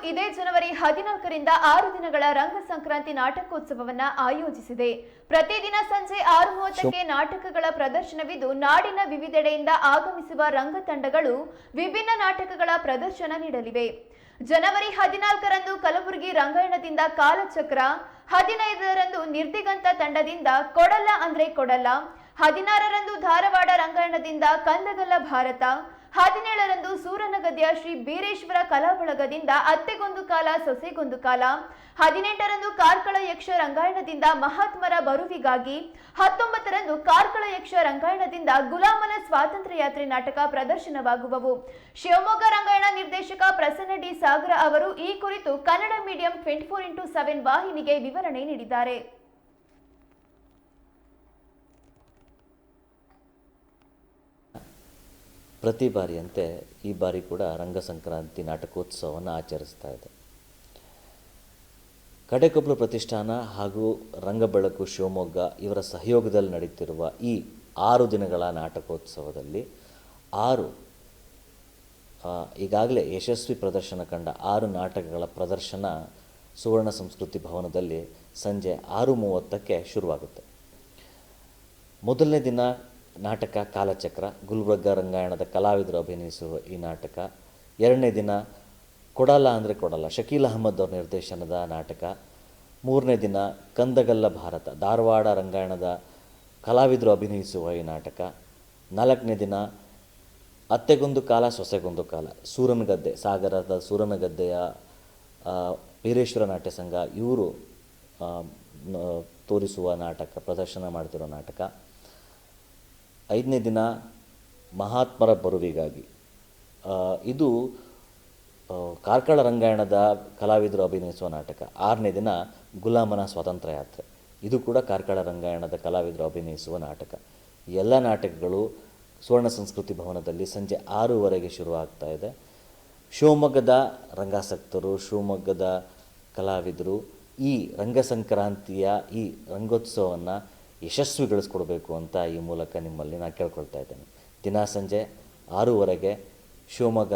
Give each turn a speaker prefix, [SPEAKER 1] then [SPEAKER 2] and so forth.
[SPEAKER 1] ಇದೇ ಜನವರಿ 14ರಿಂದ 6 ದಿನಗಳ ರಂಗ ಸಂಕ್ರಾಂತಿ ನಾಟಕೋತ್ಸವವನ್ನು ಆಯೋಜಿಸಿದೆ. ಪ್ರತಿದಿನ ಸಂಜೆ 6:30ಕ್ಕೆ ನಾಟಕಗಳ ಪ್ರದರ್ಶನವಿದ್ದು, ನಾಡಿನ ವಿವಿಧೆಡೆಯಿಂದ ಆಗಮಿಸುವ ರಂಗ ತಂಡಗಳು ವಿಭಿನ್ನ ನಾಟಕಗಳ ಪ್ರದರ್ಶನ ನೀಡಲಿವೆ. ಜನವರಿ 14ರಂದು ಕಲಬುರಗಿ ರಂಗಾಯಣದಿಂದ ಕಾಲಚಕ್ರ, 15ರಂದು ನಿರ್ದಿಗಂತ ತಂಡದಿಂದ ಕೊಡಲ್ಲ ಅಂದ್ರೆ ಕೊಡಲ್ಲ, 16ರಂದು ಧಾರವಾಡ ರಂಗಾಯಣದಿಂದ ಕಂದಗಲ್ಲ ಭಾರತ, 17ರಂದು ಸೂರನಗದ್ಯ ಶ್ರೀ ಬೀರೇಶ್ವರ ಕಲಾ ಬಳಗದಿಂದ ಅತ್ತೆಗೊಂದು ಕಾಲ ಸೊಸೆಗೊಂದು ಕಾಲ, 18ರಂದು ಕಾರ್ಕಳ ಯಕ್ಷ ರಂಗಾಯಣದಿಂದ ಮಹಾತ್ಮರ ಬರುವಿಗಾಗಿ, 19ರಂದು ಕಾರ್ಕಳ ಯಕ್ಷ ರಂಗಾಯಣದಿಂದ ಗುಲಾಮನ ಸ್ವಾತಂತ್ರ್ಯ ಯಾತ್ರೆ ನಾಟಕ ಪ್ರದರ್ಶನವಾಗುವವು. ಶಿವಮೊಗ್ಗ ರಂಗಾಯಣ ನಿರ್ದೇಶಕ ಪ್ರಸನ್ನ ಡಿ ಸಾಗರ ಅವರು ಈ ಕುರಿತು ಕನ್ನಡ ಮೀಡಿಯಂ 24x7 ವಾಹಿನಿಗೆ ವಿವರಣೆ ನೀಡಿದ್ದಾರೆ.
[SPEAKER 2] ಪ್ರತಿ ಬಾರಿಯಂತೆ ಈ ಬಾರಿ ಕೂಡ ರಂಗ ಸಂಕ್ರಾಂತಿ ನಾಟಕೋತ್ಸವವನ್ನು ಆಚರಿಸ್ತಾ ಇದೆ. ಕಡೆಕೊಪ್ಪಲು ಪ್ರತಿಷ್ಠಾನ ಹಾಗೂ ರಂಗಬೆಳಕು ಶಿವಮೊಗ್ಗ ಇವರ ಸಹಯೋಗದಲ್ಲಿ ನಡೆಯುತ್ತಿರುವ ಈ 6 ದಿನಗಳ ನಾಟಕೋತ್ಸವದಲ್ಲಿ ಈಗಾಗಲೇ ಯಶಸ್ವಿ ಪ್ರದರ್ಶನ ಕಂಡ 6 ನಾಟಕಗಳ ಪ್ರದರ್ಶನ ಸುವರ್ಣ ಸಂಸ್ಕೃತಿ ಭವನದಲ್ಲಿ ಸಂಜೆ 6:30ಕ್ಕೆ ಶುರುವಾಗುತ್ತೆ. ಮೊದಲನೇ ದಿನ ನಾಟಕ ಕಾಲಚಕ್ರ, ಗುಲ್ಬರ್ಗ ರಂಗಾಯಣದ ಕಲಾವಿದರು ಅಭಿನಯಿಸುವ ಈ ನಾಟಕ. ಎರಡನೇ ದಿನ ಕೊಡಲ್ಲ ಅಂದರೆ ಕೊಡಲ್ಲ, ಶಕೀಲ್ ಅಹಮದ್ ಅವರ ನಿರ್ದೇಶನದ ನಾಟಕ. ಮೂರನೇ ದಿನ ಕಂದಗಲ್ಲ ಭಾರತ, ಧಾರವಾಡ ರಂಗಾಯಣದ ಕಲಾವಿದರು ಅಭಿನಯಿಸುವ ಈ ನಾಟಕ. ನಾಲ್ಕನೇ ದಿನ ಅತ್ತೆಗೊಂದು ಕಾಲ ಸೊಸೆಗೊಂದು ಕಾಲ, ಸೂರನಗದ್ದೆ, ಸಾಗರದ ಸೂರನಗದ್ದೆಯ ಬೀರೇಶ್ವರ ನಾಟ್ಯ ಸಂಘ ಇವರು ತೋರಿಸುವ ನಾಟಕ, ಪ್ರದರ್ಶನ ಮಾಡ್ತಿರೋ ನಾಟಕ. 5ನೇ ದಿನ ಮಹಾತ್ಮರ ಬರುವಿಗಾಗಿ, ಇದು ಕಾರ್ಕಳ ರಂಗಾಯಣದ ಕಲಾವಿದರು ಅಭಿನಯಿಸುವ ನಾಟಕ. 6ನೇ ದಿನ ಗುಲಾಮನ ಸ್ವಾತಂತ್ರ್ಯ ಯಾತ್ರೆ, ಇದು ಕೂಡ ಕಾರ್ಕಳ ರಂಗಾಯಣದ ಕಲಾವಿದರು ಅಭಿನಯಿಸುವ ನಾಟಕ. ಎಲ್ಲ ನಾಟಕಗಳು ಸುವರ್ಣ ಸಂಸ್ಕೃತಿ ಭವನದಲ್ಲಿ ಸಂಜೆ 6:00ವರೆಗೆ ಶುರುವಾಗ್ತಾ ಇದೆ. ಶಿವಮೊಗ್ಗದ ರಂಗಾಸಕ್ತರು, ಶಿವಮೊಗ್ಗದ ಕಲಾವಿದರು ಈ ರಂಗ ಸಂಕ್ರಾಂತಿಯ ಈ ರಂಗೋತ್ಸವವನ್ನು ಯಶಸ್ವಿಗೊಳಿಸ್ಕೊಡ್ಬೇಕು ಅಂತ ಈ ಮೂಲಕ ನಿಮ್ಮಲ್ಲಿ ನಾನು ಕೇಳ್ಕೊಳ್ತಾ ಇದ್ದೇನೆ. ದಿನ ಸಂಜೆ 6:00ವರೆಗೆ ಶಿವಮೊಗ್ಗ